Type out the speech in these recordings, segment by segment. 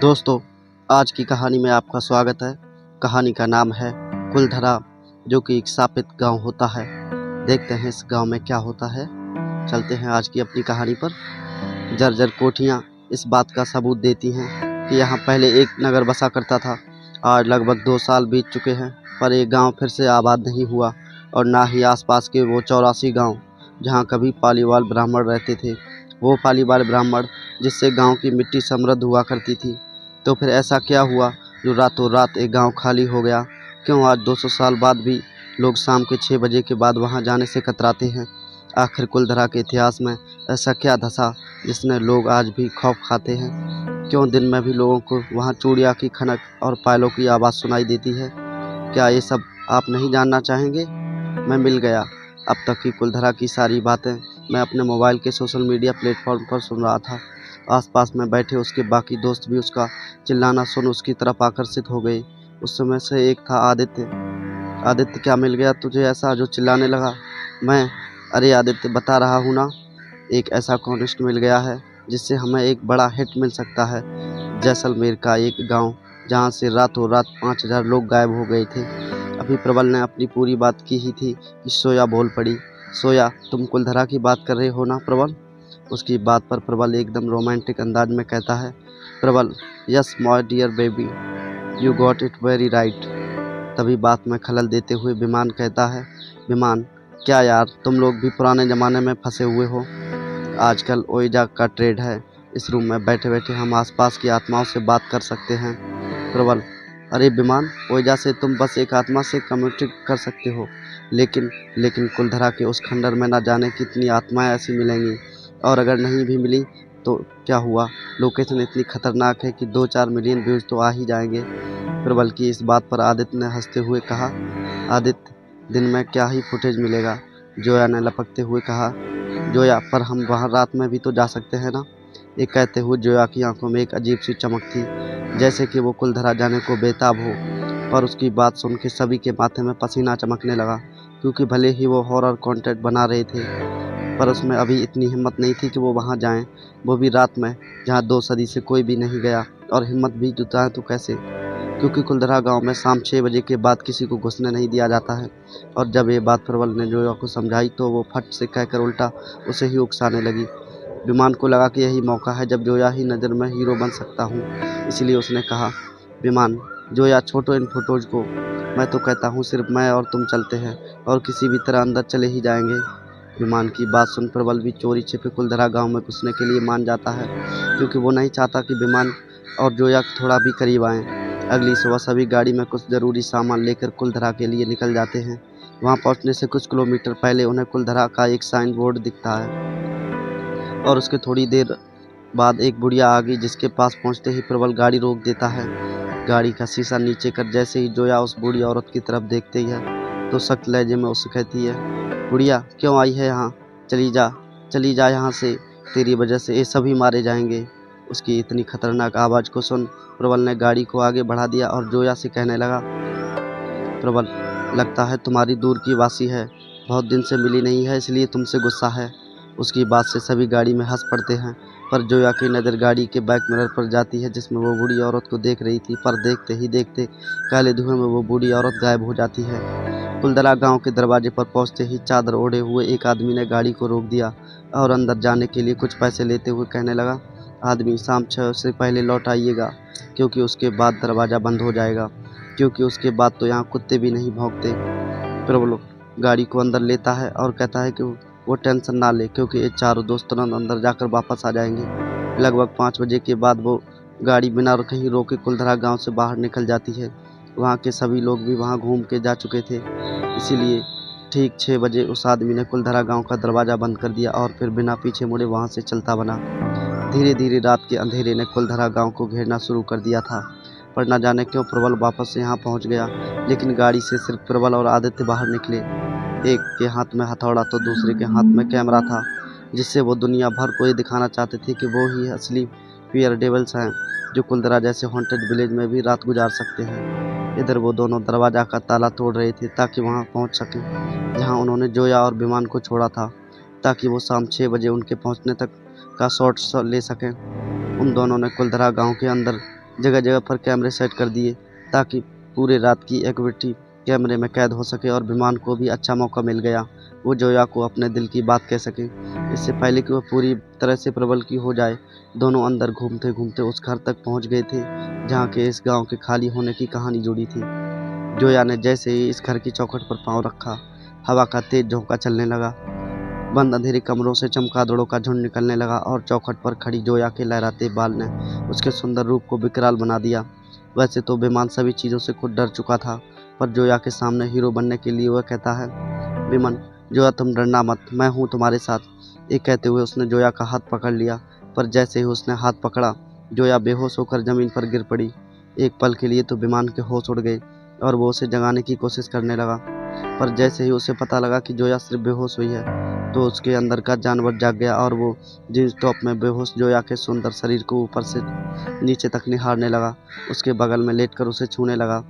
दोस्तों, आज की कहानी में आपका स्वागत है। कहानी का नाम है कुलधरा, जो कि एक शापित गांव होता है। देखते हैं इस गांव में क्या होता है। चलते हैं आज की अपनी कहानी पर। जर्जर कोठियाँ इस बात का सबूत देती हैं कि यहाँ पहले एक नगर बसा करता था। आज लगभग 2 साल बीत चुके हैं, पर ये गांव फिर से आबाद नहीं हुआ, और ना ही आसपास के वो 84 गांव जहाँ कभी पालीवाल ब्राह्मण रहते थे। वो पालीवाल ब्राह्मण जिससे गांव की मिट्टी समृद्ध हुआ करती थी। तो फिर ऐसा क्या हुआ जो रातों रात एक गांव खाली हो गया? क्यों आज 200 साल बाद भी लोग शाम के 6 बजे के बाद वहां जाने से कतराते हैं? आखिर कुलधरा के इतिहास में ऐसा क्या धसा जिसने लोग आज भी खौफ खाते हैं? क्यों दिन में भी लोगों को वहां चूड़िया की खनक और पायलों की आवाज़ सुनाई देती है? क्या ये सब आप नहीं जानना चाहेंगे? मैं मिल गया। अब तक की कुलधरा की सारी बातें मैं अपने मोबाइल के सोशल मीडिया प्लेटफॉर्म पर सुन रहा था। आसपास में बैठे उसके बाकी दोस्त भी उसका चिल्लाना सुन उसकी तरफ आकर्षित हो गए। उस समय से एक था आदित्य। आदित्य, क्या मिल गया तुझे ऐसा जो चिल्लाने लगा? मैं, अरे आदित्य, बता रहा हूँ ना, एक ऐसा कॉन्टेस्ट मिल गया है जिससे हमें एक बड़ा हिट मिल सकता है। जैसलमेर का एक गांव जहां से रातों रात 5000 लोग गायब हो गए थे। अभी प्रबल ने अपनी पूरी बात की ही थी कि सोया बोल पड़ी। सोया, तुम कुलधरा की बात कर रहे हो ना प्रबल? उसकी बात पर प्रबल एकदम रोमांटिक अंदाज में कहता है, Prabal, yes my dear baby, you got it very right. तभी बात में खलल देते हुए विमान कहता है, विमान, क्या यार, तुम लोग भी पुराने ज़माने में फंसे हुए हो। आजकल ओइजा का ट्रेड है। इस रूम में बैठे बैठे हम आसपास की आत्माओं से बात कर सकते हैं। प्रबल, अरे विमान, ओइजा से तुम बस एक आत्मा से कम्युनिकेट कर सकते हो, लेकिन कुलधरा के उस खंडर में न जाने कितनी आत्माएं ऐसी मिलेंगी, और अगर नहीं भी मिली तो क्या हुआ? लोकेशन इतनी खतरनाक है कि 2-4 मिलियन व्यूज तो आ ही जाएंगे। प्रबल की इस बात पर आदित्य ने हंसते हुए कहा, आदित्य, दिन में क्या ही फुटेज मिलेगा? जोया ने लपकते हुए कहा, जोया, पर हम वहाँ रात में भी तो जा सकते हैं ना? ये कहते हुए जोया की आंखों में एक अजीब सी चमक थी, जैसे कि वो कुलधरा जाने को बेताब हो। पर उसकी बात सुन के सभी के माथे में पसीना चमकने लगा, क्योंकि भले ही वो हॉरर कंटेंट बना रहे थे, पर उसमें अभी इतनी हिम्मत नहीं थी कि वो वहाँ जाएं, वो भी रात में, जहाँ 2 सदी से कोई भी नहीं गया। और हिम्मत भी जुटाएं तो कैसे? क्योंकि कुलधरा गांव में शाम 6 बजे के बाद किसी को घुसने नहीं दिया जाता है। और जब ये बात प्रबल ने जोया को समझाई तो वो फट से कहकर उल्टा उसे ही उकसाने लगी। विमान को लगा कि यही मौका है जब जोया ही नज़र में हीरो बन सकता हूँ, इसलिए उसने कहा, विमान, जोया, छोड़ो इन फोटोज को। मैं तो कहता हूँ सिर्फ मैं और तुम चलते हैं, और किसी भी तरह अंदर चले ही जाएंगे। विमान की बात सुन प्रबल भी चोरी छिपे कुलधरा गांव में घुसने के लिए मान जाता है, क्योंकि वो नहीं चाहता कि विमान और जोया थोड़ा भी करीब आएँ। अगली सुबह सभी गाड़ी में कुछ ज़रूरी सामान लेकर कुलधरा के लिए निकल जाते हैं। वहाँ पहुँचने से कुछ किलोमीटर पहले उन्हें कुलधरा का एक साइन बोर्ड दिखता है, और उसके थोड़ी देर बाद एक बुढ़िया आ गई, जिसके पास पहुँचते ही प्रबल गाड़ी रोक देता है। गाड़ी का शीशा नीचे कर जैसे ही जोया उस बूढ़ी औरत की तरफ देखती है तो सख्त लहजे में उससे कहती है, बुढ़िया, क्यों आई है यहाँ? चली जा यहाँ से, तेरी वजह से ये सभी मारे जाएंगे। उसकी इतनी खतरनाक आवाज़ को सुन प्रबल ने गाड़ी को आगे बढ़ा दिया और जोया से कहने लगा, प्रबल, लगता है तुम्हारी दूर की वासी है, बहुत दिन से मिली नहीं है, इसलिए तुमसे गुस्सा है। उसकी बात से सभी गाड़ी में हंस पड़ते हैं, पर जोया की नज़र गाड़ी के बैक मिरर पर जाती है, जिसमें वो बूढ़ी औरत को देख रही थी। पर देखते ही देखते काले धुएं में वो बूढ़ी औरत गायब हो जाती है। कुलधरा गांव के दरवाजे पर पहुंचते ही चादर ओढ़े हुए एक आदमी ने गाड़ी को रोक दिया और अंदर जाने के लिए कुछ पैसे लेते हुए कहने लगा, आदमी, शाम 6 से पहले लौट आइएगा, क्योंकि उसके बाद दरवाज़ा बंद हो जाएगा, क्योंकि उसके बाद तो यहाँ कुत्ते भी नहीं भौंकते। प्रबल गाड़ी को अंदर लेता है और कहता है कि वो टेंशन ना ले, क्योंकि ये चारों दोस्त तुरंत अंदर जाकर वापस आ जाएंगे। लगभग 5 बजे के बाद वो गाड़ी बिना कहीं रोके कुलधरा गांव से बाहर निकल जाती है। वहाँ के सभी लोग भी वहाँ घूम के जा चुके थे, इसीलिए ठीक 6 बजे उस आदमी ने कुलधरा गांव का दरवाज़ा बंद कर दिया और फिर बिना पीछे मुड़े वहाँ से चलता बना। धीरे धीरे रात के अंधेरे ने कुलधरा गांव को घेरना शुरू कर दिया था, पर न जाने क्यों प्रबल वापस यहाँ पहुँच गया। लेकिन गाड़ी से सिर्फ प्रबल और आदित्य बाहर निकले। एक के हाथ में हथौड़ा तो दूसरे के हाथ में कैमरा था, जिससे वो दुनिया भर को ये दिखाना चाहते थे कि वो ही असली फियर डेविल्स हैं, जो कुलधरा जैसे हॉन्टेड विलेज में भी रात गुजार सकते हैं। इधर वो दोनों दरवाज़ा का ताला तोड़ रहे थे ताकि वहाँ पहुँच सकें जहाँ उन्होंने जोया और विमान को छोड़ा था, ताकि वो शाम 6 बजे उनके पहुँचने तक का शॉट ले सकें। उन दोनों ने कुलधरा गांव के अंदर जगह जगह पर कैमरे सेट कर दिए ताकि पूरे रात की एक्टिविटी कैमरे में कैद हो सके और विमान को भी अच्छा मौका मिल गया वो जोया को अपने दिल की बात कह सके। इससे पहले कि वह पूरी तरह से प्रबल की हो जाए, दोनों अंदर घूमते घूमते उस घर तक पहुंच गए थे जहां के इस गांव के खाली होने की कहानी जुड़ी थी। जोया ने जैसे ही इस घर की चौखट पर पांव रखा, हवा का तेज झोंका चलने लगा। बंद अंधेरे कमरों से चमगादड़ों का झुंड निकलने लगा और चौखट पर खड़ी जोया के लहराते बाल ने उसके सुंदर रूप को विकराल बना दिया। वैसे तो विमान सभी चीज़ों से खुद डर चुका था, पर जोया के सामने हीरो बनने के लिए वह कहता है, विमन, जोया तुम डरना मत, मैं हूँ तुम्हारे साथ। ये कहते हुए उसने जोया का हाथ पकड़ लिया, पर जैसे ही उसने हाथ पकड़ा, जोया बेहोश होकर जमीन पर गिर पड़ी। एक पल के लिए तो विमान के होश उड़ गए और वो उसे जगाने की कोशिश करने लगा, पर जैसे ही उसे पता लगा कि जोया सिर्फ बेहोश हुई है, तो उसके अंदर का जानवर जाग गया और वो जींस टॉप में बेहोश जोया के सुंदर शरीर को ऊपर से नीचे तक निहारने लगा, उसके बगल में लेटकर उसे छूने लगा।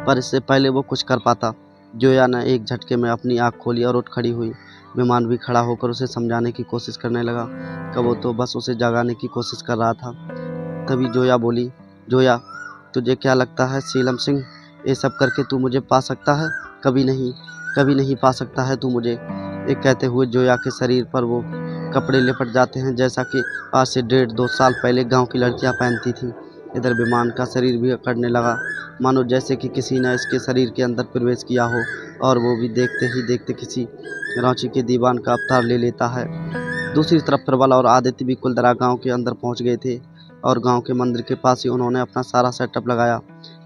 पर इससे पहले वो कुछ कर पाता, जोया ने एक झटके में अपनी आँख खोली और उठ खड़ी हुई। विमान भी खड़ा होकर उसे समझाने की कोशिश करने लगा कि वो तो बस उसे जगाने की कोशिश कर रहा था। तभी जोया बोली, जोया, तुझे क्या लगता है सीलम सिंह, ये सब करके तू मुझे पा सकता है? कभी नहीं पा सकता है तू मुझे। एक कहते हुए जोया के शरीर पर वो कपड़े लिपट जाते हैं जैसा कि आज से 1.5-2 साल पहले गांव की लड़कियां पहनती थीं। इधर विमान का शरीर भी अकड़ने लगा, मानो जैसे कि किसी ने इसके शरीर के अंदर प्रवेश किया हो, और वो भी देखते ही देखते किसी रांची के दीवान का अवतार ले लेता है। दूसरी तरफ प्रबल और आदित्य भी कुलदरा गांव के अंदर पहुंच गए थे और गांव के मंदिर के पास ही उन्होंने अपना सारा सेटअप लगाया,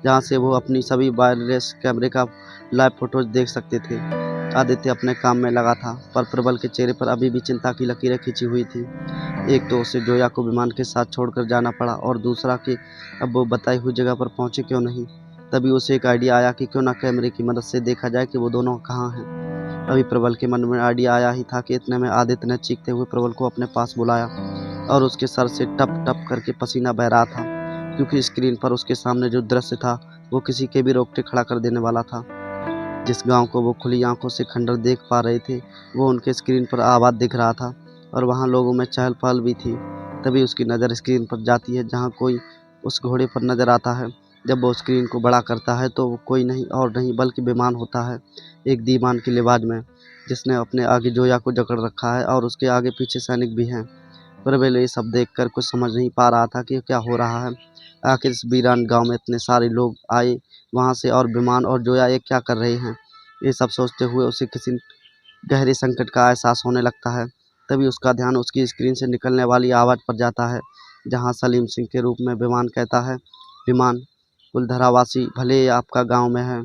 जहां से वो अपनी सभी वायरलेस कैमरे का लाइव फोटोज देख सकते थे। आदित्य अपने काम में लगा था, पर प्रबल के चेहरे पर अभी भी चिंता की लकीरें खिंची हुई थी। एक तो उसे जोया को विमान के साथ छोड़कर जाना पड़ा और दूसरा कि अब वो बताई हुई जगह पर पहुंचे क्यों नहीं। तभी उसे एक आइडिया आया कि क्यों ना कैमरे की मदद से देखा जाए कि वो दोनों कहाँ हैं। अभी प्रबल के मन में आइडिया आया ही था कि इतने में आदित्य ने चीखते हुए प्रबल को अपने पास बुलाया और उसके सर से टप टप करके पसीना बह रहा था, क्योंकि स्क्रीन पर उसके सामने जो दृश्य था वो किसी के भी रोकटे खड़ा कर देने वाला था। जिस गांव को वो खुली आंखों से खंडर देख पा रहे थे, वो उनके स्क्रीन पर आबाद दिख रहा था और वहां लोगों में चहल पहल भी थी। तभी उसकी नज़र स्क्रीन पर जाती है जहां कोई उस घोड़े पर नजर आता है। जब वो स्क्रीन को बड़ा करता है तो वो कोई नहीं और नहीं बल्कि विमान होता है, एक दीवान के लिबाज में, जिसने अपने आगे जोया को जकड़ रखा है और उसके आगे पीछे सैनिक भी हैं। प्रबल ये सब देखकर कुछ समझ नहीं पा रहा था कि क्या हो रहा है। आखिर इस वीरान गांव में इतने सारे लोग आए वहां से, और विमान और जोया ये क्या कर रहे हैं। ये सब सोचते हुए उसे किसी गहरे संकट का एहसास होने लगता है। तभी उसका ध्यान उसकी स्क्रीन से निकलने वाली आवाज़ पर जाता है, जहां सलीम सिंह के रूप में विमान कहता है, विमान, कुलधरावासी भले ही आपका गांव में है,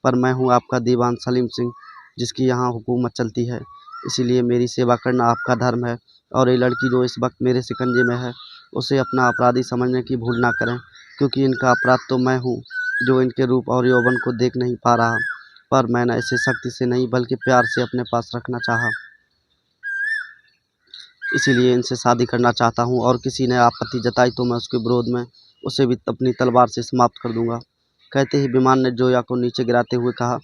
पर मैं हूं आपका दीवान सलीम सिंह, जिसकी यहां हुकूमत चलती है। इसीलिए मेरी सेवा करना आपका धर्म है, और ये लड़की जो इस वक्त मेरे शिकंजे में है, उसे अपना अपराधी समझने की भूल ना करें, क्योंकि इनका अपराध तो मैं हूँ जो इनके रूप और यौवन को देख नहीं पा रहा, पर मैंने इसे सख्ती से नहीं बल्कि प्यार से अपने पास रखना चाहा। इसीलिए इनसे शादी करना चाहता हूँ, और किसी ने आपत्ति जताई तो मैं उसके विरोध में उसे भी अपनी तलवार से समाप्त कर दूंगा। कहते ही विमान ने जोया को नीचे गिराते हुए कहा,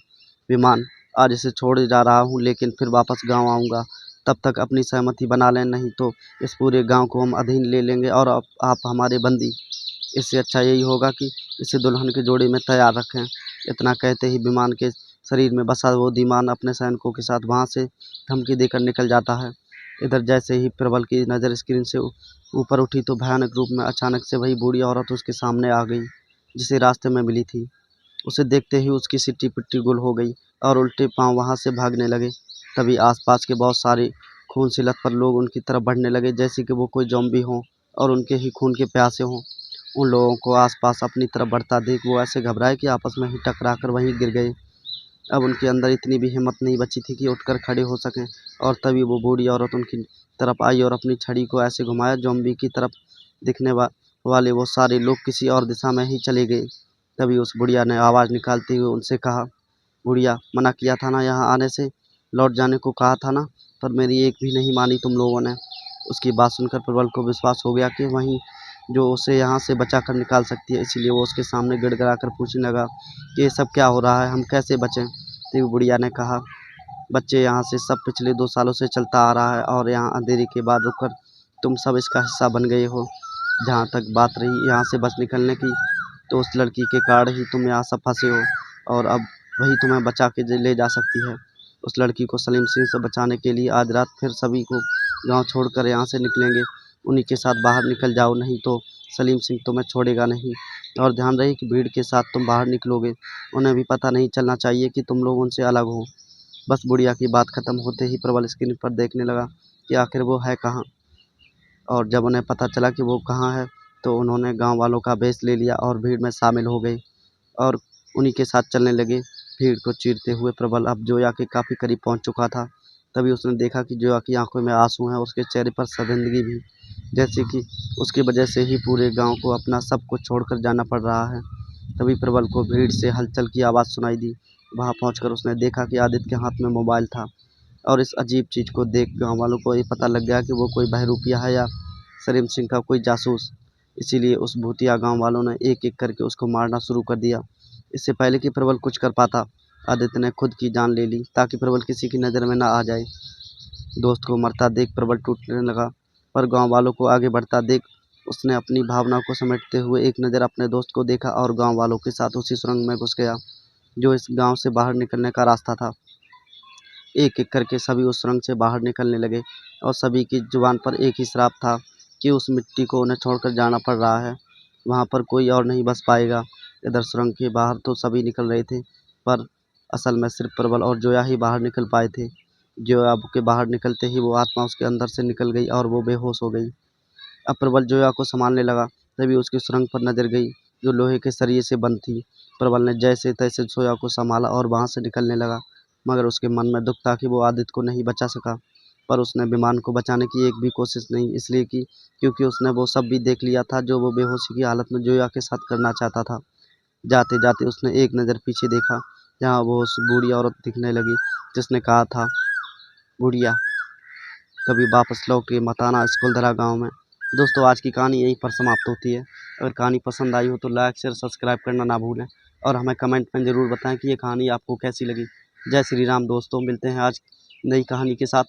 विमान, आज इसे छोड़ जा रहा हूँ लेकिन फिर वापस गाँव आऊँगा। तब तक अपनी सहमति बना लें, नहीं तो इस पूरे गाँव को हम अधीन ले लेंगे और आप हमारे बंदी। इससे अच्छा यही होगा कि इसे दुल्हन के जोड़े में तैयार रखें। इतना कहते ही विमान के शरीर में बसा वो दीवान अपने सैनिकों के साथ वहाँ से धमकी देकर निकल जाता है। इधर जैसे ही प्रबल की नज़र स्क्रीन से ऊपर उठी तो भयानक रूप में अचानक से वही बूढ़ी औरत उसके सामने आ गई, जिसे रास्ते में मिली थी। उसे देखते ही उसकी सिट्टी पिट्टी गुल हो गई और उल्टे पांव वहाँ से भागने लगे। तभी आसपास के बहुत सारे खून से लथपथ लोग उनकी तरफ बढ़ने लगे, जैसे कि वो कोई ज़ॉम्बी हों और उनके ही खून के प्यासे हों। उन लोगों को आसपास अपनी तरफ बढ़ता देख वो ऐसे घबराए कि आपस में ही टकरा कर वहीं गिर गए। अब उनके अंदर इतनी भी हिम्मत नहीं बची थी कि उठकर खड़े हो सकें, और तभी वो बूढ़ी औरत उनकी तरफ आई और अपनी छड़ी को ऐसे घुमाया, ज़ॉम्बी की तरफ दिखने वाले वो सारे लोग किसी और दिशा में ही चले गए। तभी उस बुढ़िया ने आवाज़ निकालते हुए उनसे कहा, बुढ़िया, मना किया था ना यहाँ आने से, लौट जाने को कहा था ना, पर मेरी एक भी नहीं मानी तुम लोगों ने। उसकी बात सुनकर प्रबल को विश्वास हो गया कि वहीं जो उसे यहाँ से बचा कर निकाल सकती है, इसीलिए वो उसके सामने गिड़गिड़ा कर पूछने लगा कि ये सब क्या हो रहा है, हम कैसे बचें। तभी बुढ़िया ने कहा, बच्चे, यहाँ से सब पिछले 2 सालों से चलता आ रहा है और यहाँ अंधेरे के बाद रुककर तुम सब इसका हिस्सा बन गए हो। जहाँ तक बात रही यहाँ से बच निकलने की, तो उस लड़की के कारण ही तुम यहाँ सब फंसे हो, और अब वही तुम्हें बचा के ले जा सकती है। उस लड़की को सलीम सिंह से बचाने के लिए आज रात फिर सभी को गांव छोड़कर यहाँ से निकलेंगे। उन्हीं के साथ बाहर निकल जाओ, नहीं तो सलीम सिंह तुम्हें छोड़ेगा नहीं। और ध्यान रहे कि भीड़ के साथ तुम बाहर निकलोगे, उन्हें भी पता नहीं चलना चाहिए कि तुम लोग उनसे अलग हो। बस बुढ़िया की बात खत्म होते ही प्रबल स्क्रीन पर देखने लगा कि आखिर वो है कहाँ। और जब उन्हें पता चला कि वो कहाँ है, तो उन्होंने गांव वालों का भेष ले लिया और भीड़ में शामिल हो गए और उन्हीं के साथ चलने लगे। भीड़ को चीरते हुए प्रबल अब जोया के काफ़ी करीब पहुंच चुका था। तभी उसने देखा कि जोया की आंखों में आंसू हैं, उसके चेहरे पर शर्मिंदगी भी, जैसे कि उसकी वजह से ही पूरे गांव को अपना सब कुछ छोड़कर जाना पड़ रहा है। तभी प्रबल को भीड़ से हलचल की आवाज़ सुनाई दी। वहां पहुंचकर उसने देखा कि आदित्य के हाथ में मोबाइल था, और इस अजीब चीज़ को देख गांव वालों को ये पता लग गया कि वो कोई बहरूपिया है या सलीम सिंह का कोई जासूस। इसीलिए उस भूतिया गांव वालों ने एक एक करके उसको मारना शुरू कर दिया। इससे पहले कि प्रबल कुछ कर पाता, आदित्य ने खुद की जान ले ली ताकि प्रबल किसी की नज़र में ना आ जाए। दोस्त को मरता देख प्रबल टूटने लगा, पर गांव वालों को आगे बढ़ता देख उसने अपनी भावनाओं को समेटते हुए एक नज़र अपने दोस्त को देखा और गांव वालों के साथ उसी सुरंग में घुस गया जो इस गांव से बाहर निकलने का रास्ता था। एक एक करके सभी उस सुरंग से बाहर निकलने लगे और सभी की जुबान पर एक ही श्राप था कि उस मिट्टी को उन्हें छोड़कर जाना पड़ रहा है। वहाँ पर कोई और नहीं बस पाएगा। इधर सुरंग के बाहर तो सभी निकल रहे थे, पर असल में सिर्फ प्रबल और जोया ही बाहर निकल पाए थे। जोया के बाहर निकलते ही वो आत्मा उसके अंदर से निकल गई और वो बेहोश हो गई। अब प्रबल जोया को संभालने लगा, तभी उसकी सुरंग पर नजर गई जो लोहे के सरिये से बंद थी। प्रबल ने जैसे तैसे जोया को संभाला और वहाँ से निकलने लगा, मगर उसके मन में दुख था कि वो आदित्य को नहीं बचा सका। पर उसने विमान को बचाने की एक भी कोशिश नहीं, इसलिए कि क्योंकि उसने वो सब भी देख लिया था जो वो बेहोशी की हालत में जोया के साथ करना चाहता था। जाते जाते उसने एक नज़र पीछे देखा, जहाँ वो उस बूढ़ी औरत दिखने लगी जिसने कहा था, बुढ़िया कभी वापस लौट के मत आना इस कुलधरा गाँव में। दोस्तों, आज की कहानी यहीं पर समाप्त होती है। अगर कहानी पसंद आई हो तो लाइक शेयर सब्सक्राइब करना ना भूलें, और हमें कमेंट में ज़रूर बताएं कि ये कहानी आपको कैसी लगी। जय श्री राम दोस्तों, मिलते हैं आज नई कहानी के साथ।